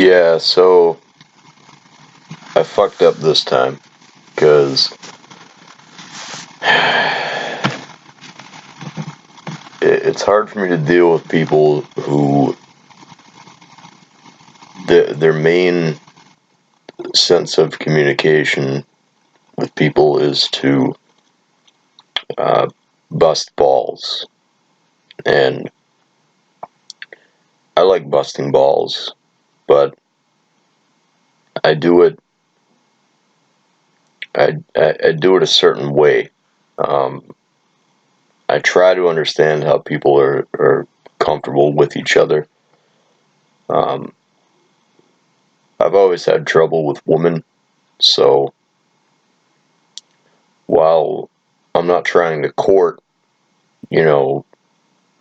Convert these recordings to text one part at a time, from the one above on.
Yeah, so I fucked up this time because it's hard for me to deal with people who their main sense of communication with people is to uh, bust balls. And I like busting balls, but I do it. I do it a certain way. Um, I try to understand how people are comfortable with each other. Um, I've always had trouble with women, so while I'm not trying to court, you know,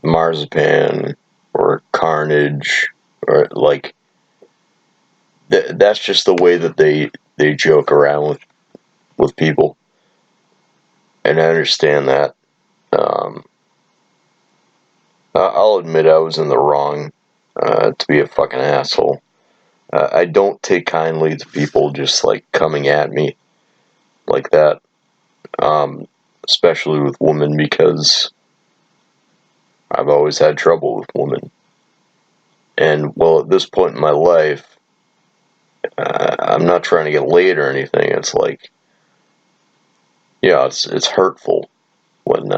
Marzipan or Carnage or like that's just the way that they joke around with people, and I understand that. Um, I'll admit I was in the wrong to be a fucking asshole. I don't take kindly to people just like coming at me like that, um, especially with women because I've always had trouble with women. And well, at this point in my life, I'm not trying to get laid or anything. It's like, yeah, it's hurtful when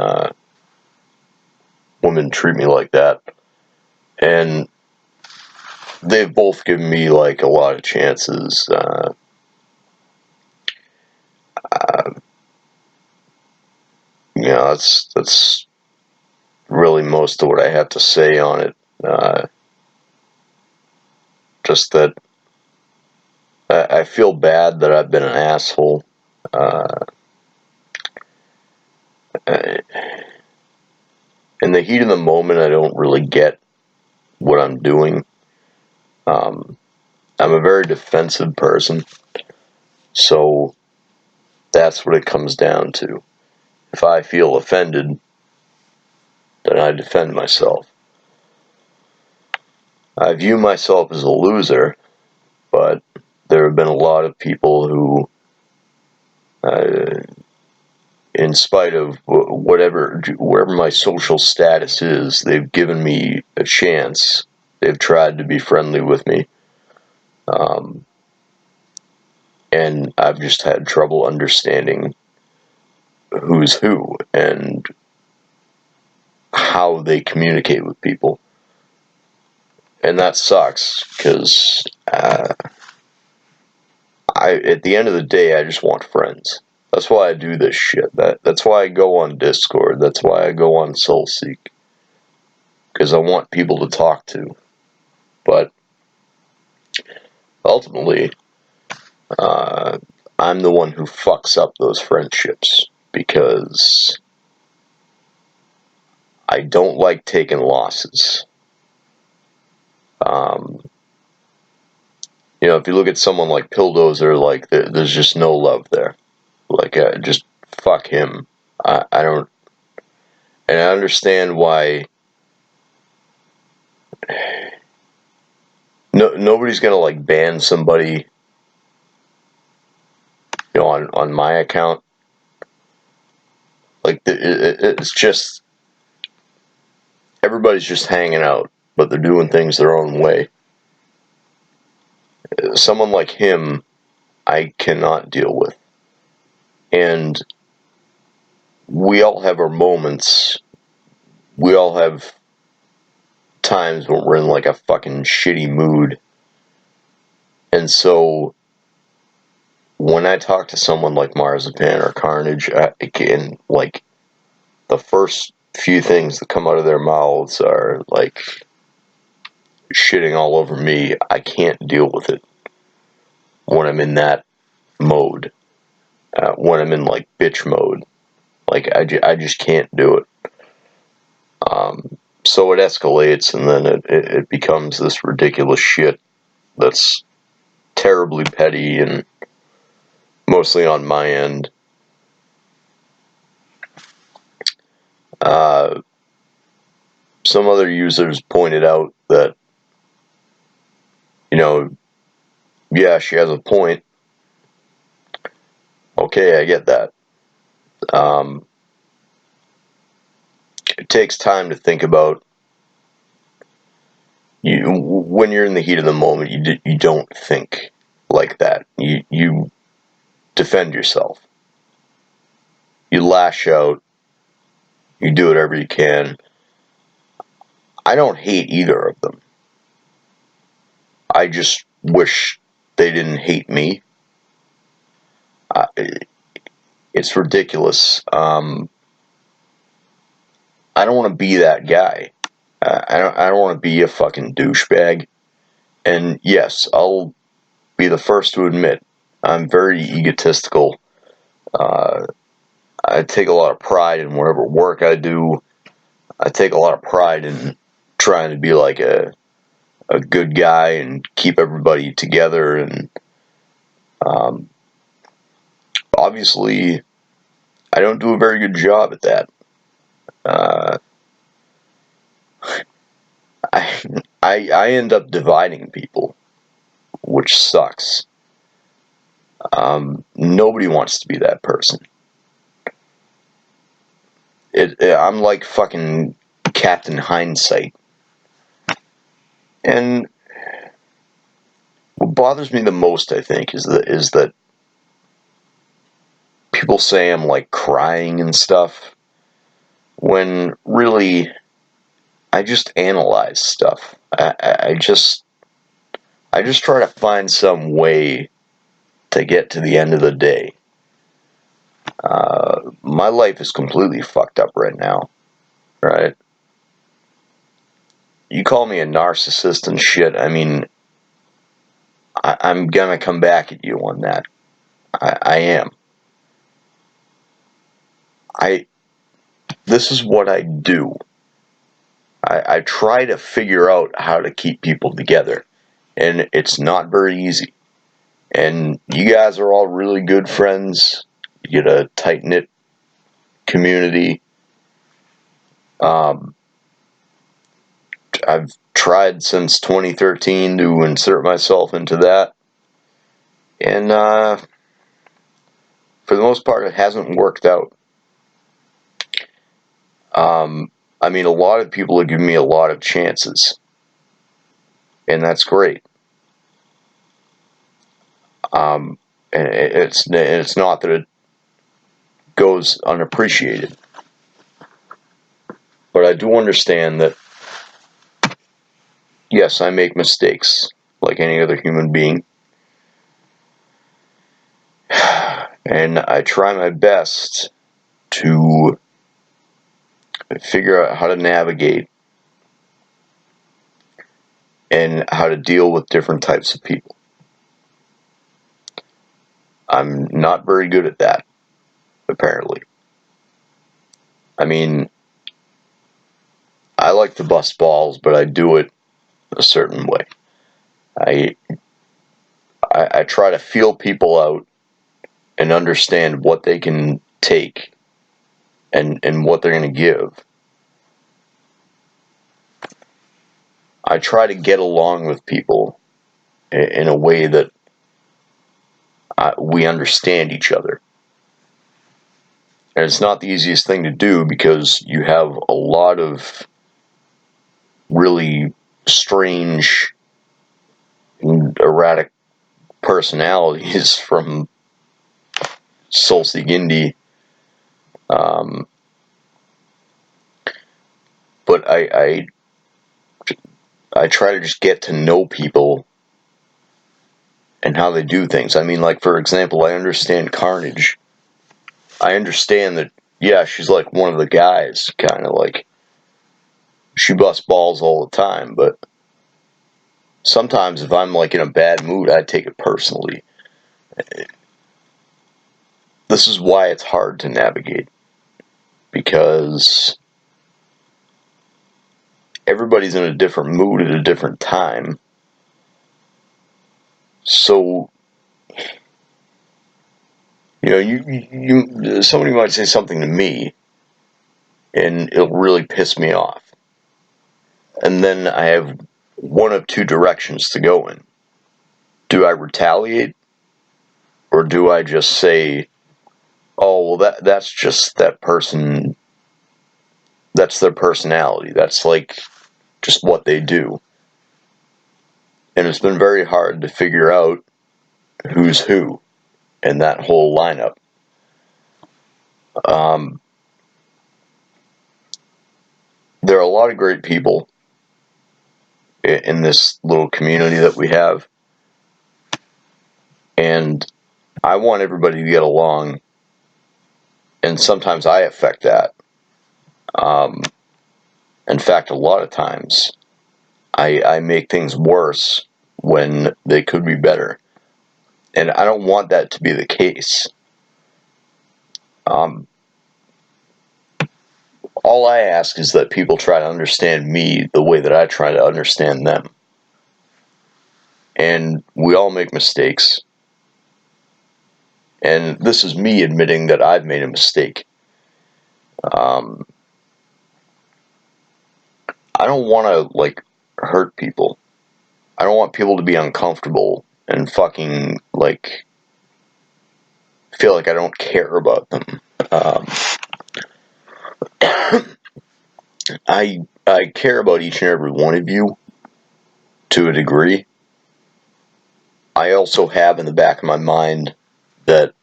women treat me like that. And they've both given me like a lot of chances. Uh, that's really most of what I have to say on it. Just that I feel bad that I've been an asshole. Uh, in the heat of the moment, I don't really get what I'm doing. Um, I'm a very defensive person, so that's what it comes down to. If I feel offended, then I defend myself. I view myself as a loser, but there have been a lot of people who, uh, in spite of wherever my social status is, they've given me a chance. They've tried to be friendly with me, um, and I've just had trouble understanding who's who and how they communicate with people, and that sucks because at the end of the day, I just want friends. That's why I do this shit. That's why I go on Discord. That's why I go on SoulSeek, because I want people to talk to. But ultimately, uh, I'm the one who fucks up those friendships because I don't like taking losses. Um, if you look at someone like Pilldozer, like there's just no love there. Like, just fuck him. I don't, and I understand why. Nobody's gonna like ban somebody, on my account. Like it's just everybody's just hanging out, but they're doing things their own way. Someone like him, I cannot deal with, and we all have our moments. We all have times when we're in like a fucking shitty mood, and so when I talk to someone like Marzipan or Carnage, can like the first few things that come out of their mouths are like shitting all over me. I can't deal with it when I'm in that mode. When I'm in like bitch mode, like I just can't do it. So it escalates, and then it becomes this ridiculous shit that's terribly petty and mostly on my end. Uh, some other users pointed out that, you know, yeah, she has a point. Okay, I get that. Um, it takes time to think about. When you're in the heat of the moment, you don't think like that. You defend yourself. You lash out. You do whatever you can. I don't hate either of them. I just wish they didn't hate me. Uh, it's ridiculous. I don't want to be that guy. I don't want to be a fucking douchebag. And yes, I'll be the first to admit I'm very egotistical. Uh, I take a lot of pride in whatever work I do. I take a lot of pride in trying to be like a good guy and keep everybody together. And um, obviously, I don't do a very good job at that. Uh, I, I end up dividing people, which sucks. Nobody wants to be that person. I'm like fucking Captain Hindsight. And what bothers me the most, I think, is that people say I'm like crying and stuff, when really I just analyze stuff. I just try to find some way to get to the end of the day. My life is completely fucked up right now, right? You call me a narcissist and shit. I mean, I'm gonna come back at you on that. I am. I. This is what I do. I try to figure out how to keep people together, and it's not very easy. And you guys are all really good friends. You get a tight knit community. Um, I've tried since 2013 to insert myself into that, and for the most part, it hasn't worked out. Um, I mean, a lot of people have given me a lot of chances, and that's great. Um, and it's not that it goes unappreciated, but I do understand that yes, I make mistakes like any other human being, and I try my best to figure out how to navigate and how to deal with different types of people. I'm not very good at that, apparently. I mean, I like to bust balls, but I do it a certain way. I I try to feel people out and understand what they can take and what they're going to give. I try to get along with people in a way that we understand each other. And it's not the easiest thing to do because you have a lot of really strange and erratic personalities from Solsigindi. Um, but I try to just get to know people and how they do things. I mean, like, for example, I understand Carnage. I understand that, yeah, she's like one of the guys, kind of like, she busts balls all the time, but sometimes if I'm like in a bad mood, I take it personally. This is why it's hard to navigate, because everybody's in a different mood at a different time. So, somebody might say something to me, and it'll really piss me off. And then I have one of two directions to go in. do I retaliate? Or do I just say, oh, well, that's just that person, that's their personality. That's like just what they do. And it's been very hard to figure out who's who in that whole lineup. There are a lot of great people in this little community that we have. And I want everybody to get along. And sometimes I affect that. In fact, a lot of times I make things worse when they could be better. And I don't want that to be the case. All I ask is that people try to understand me the way that I try to understand them. And we all make mistakes. And this is me admitting that I've made a mistake. I don't want to, like, hurt people. I don't want people to be uncomfortable and fucking, like, feel like I don't care about them. I care about each and every one of you to a degree. I also have in the back of my mind that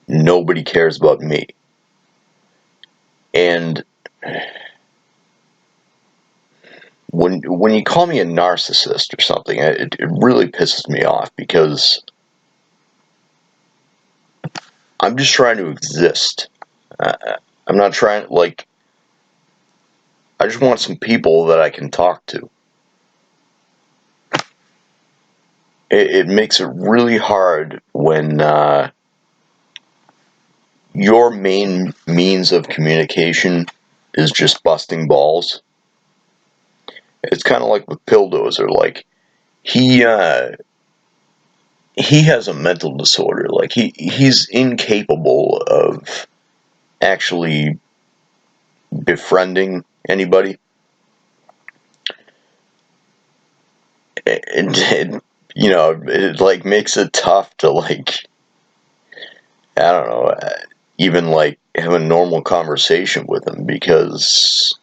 nobody cares about me. And when you call me a narcissist or something, it really pisses me off, because I'm just trying to exist. I'm not trying, like, I just want some people that I can talk to. It makes it really hard when your main means of communication is just busting balls. It's kind of like with Pilldozer. Like, he has a mental disorder. Like, he's incapable of actually befriending anybody. It like makes it tough to, like, I don't know, even like have a normal conversation with him, because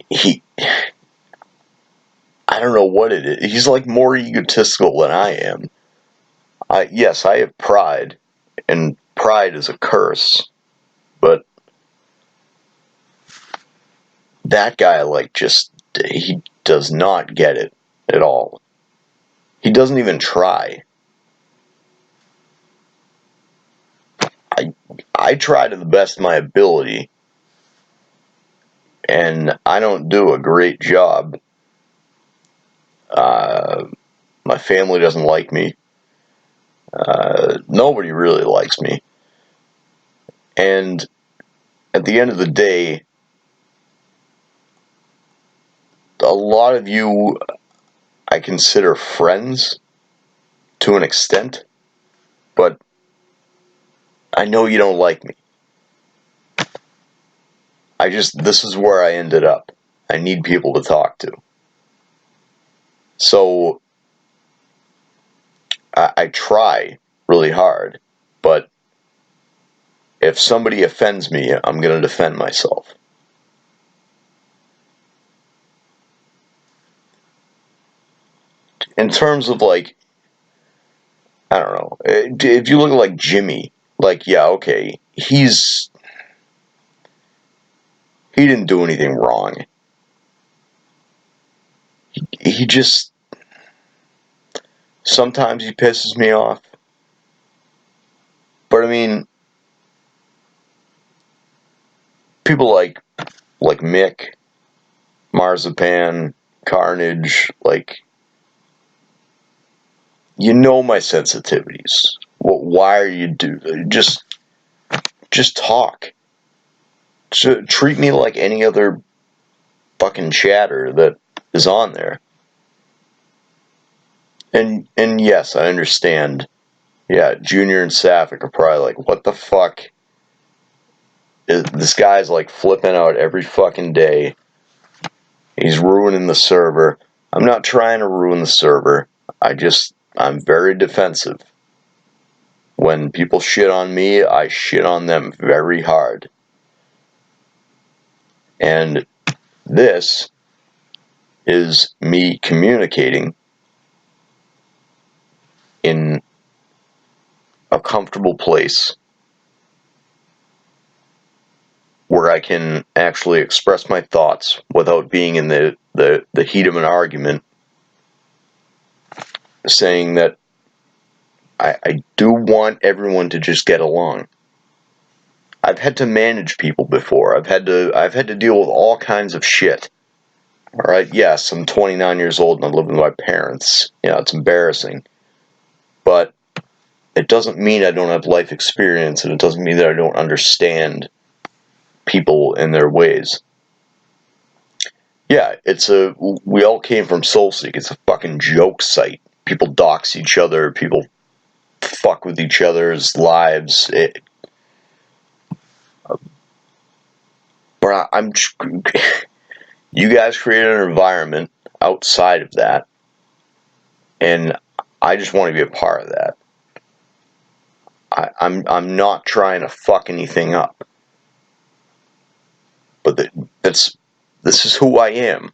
he, I don't know what it is. He's like more egotistical than I am. Yes, I have pride, and pride is a curse, but that guy, like, just, he does not get it at all. He doesn't even try. I try to the best of my ability, and I don't do a great job. My family doesn't like me. Nobody really likes me. And at the end of the day, a lot of you I consider friends to an extent, but I know you don't like me. This is where I ended up. I need people to talk to. So, I try really hard, but if somebody offends me, I'm going to defend myself. In terms of, like, I don't know, if you look at, like, Jimmy, like, yeah, okay, he didn't do anything wrong. He just, sometimes he pisses me off. But I mean, people like Mick, Marzipan, Carnage, like, you know my sensitivities. Why are you just talk. Treat me like any other fucking chatter that is on there. And yes, I understand. Yeah, Junior and Sapphic are probably like, what the fuck? This guy's like flipping out every fucking day. He's ruining the server. I'm not trying to ruin the server. I'm very defensive. When people shit on me, I shit on them very hard. And this is me communicating in a comfortable place where I can actually express my thoughts without being in the heat of an argument, saying that I do want everyone to just get along. I've had to manage people before. I've had to deal with all kinds of shit. Alright, yes, I'm 29 years old and I live with my parents. Yeah, it's embarrassing. But it doesn't mean I don't have life experience, and it doesn't mean that I don't understand people and their ways. Yeah, we all came from SoulSeek. It's a fucking joke site. People dox each other, people fuck with each other's lives. But you guys created an environment outside of that, and I just want to be a part of that. I'm not trying to fuck anything up, but this is who I am.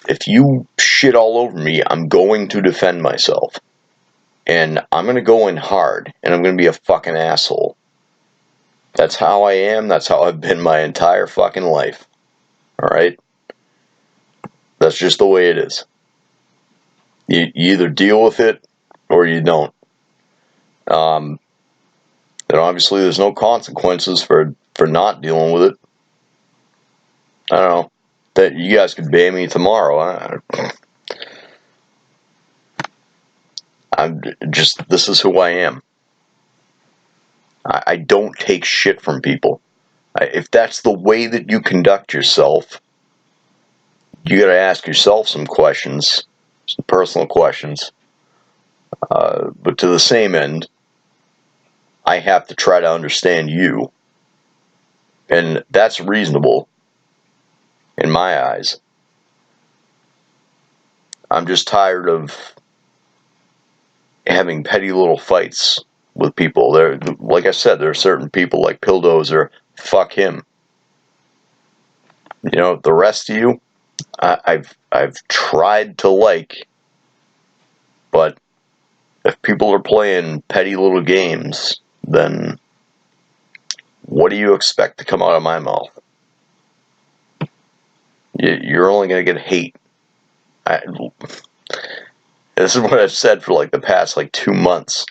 If you shit all over me, I'm going to defend myself, and I'm gonna go in hard, and I'm gonna be a fucking asshole. That's how I am. That's how I've been my entire fucking life. All right. That's just the way it is. You either deal with it or you don't. And obviously, there's no consequences for not dealing with it. I don't know. That you guys could ban me tomorrow. This is who I am. I don't take shit from people. If that's the way that you conduct yourself, you gotta ask yourself some questions, some personal questions. But to the same end, I have to try to understand you. And that's reasonable in my eyes. I'm just tired of having petty little fights with people. Like I said, there are certain people like Pilldozer, fuck him. You know, the rest of you, I've tried to like, but if people are playing petty little games, then what do you expect to come out of my mouth? You're only going to get hate. This is what I've said for like the past like 2 months.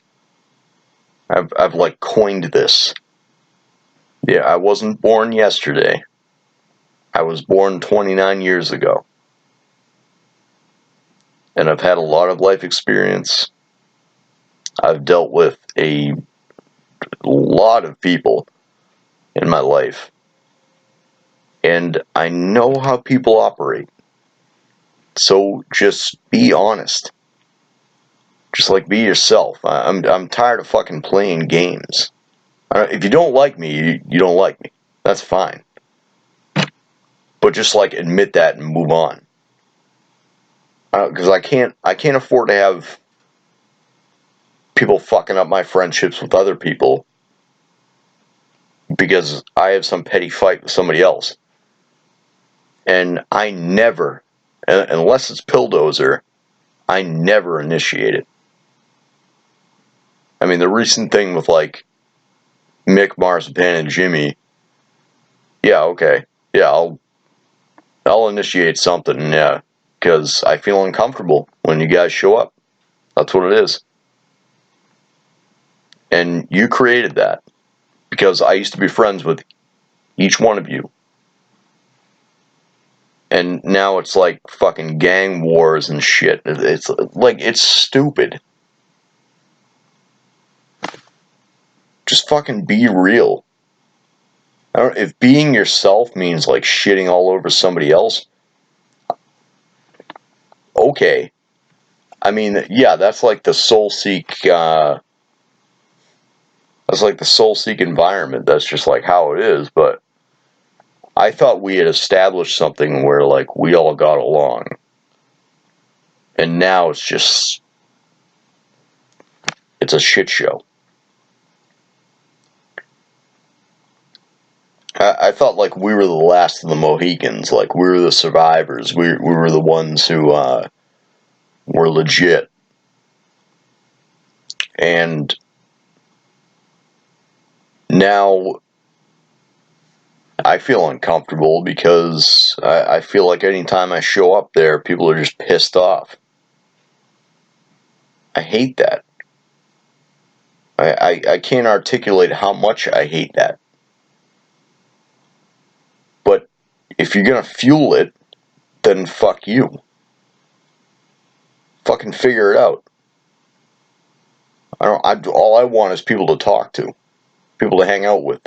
I've like coined this. Yeah, I wasn't born yesterday. I was born 29 years ago. And I've had a lot of life experience. I've dealt with a lot of people in my life. And I know how people operate. So just be honest. Just like be yourself. I'm tired of fucking playing games. If you don't like me, you don't like me. That's fine. But just like admit that and move on. Because I can't afford to have people fucking up my friendships with other people because I have some petty fight with somebody else. And I never, unless it's Pilldozer, I never initiate it. I mean, the recent thing with like Mick, Marzipan, and Jimmy, yeah, okay, yeah, I'll initiate something, yeah, because I feel uncomfortable when you guys show up. That's what it is. And you created that because I used to be friends with each one of you. And now it's like fucking gang wars and shit. It's like, it's stupid. Just fucking be real. If being yourself means like shitting all over somebody else, okay. I mean, yeah, that's like the SoulSeek, that's like the SoulSeek environment. That's just like how it is. But I thought we had established something where like we all got along. And now it's just, it's a shit show. I thought like we were the last of the Mohicans, like we were the survivors. We were the ones who were legit. And now I feel uncomfortable because I feel like anytime I show up there, people are just pissed off. I hate that. I can't articulate how much I hate that. But if you're gonna fuel it, then fuck you. Fucking figure it out. All I want is people to talk to, people to hang out with.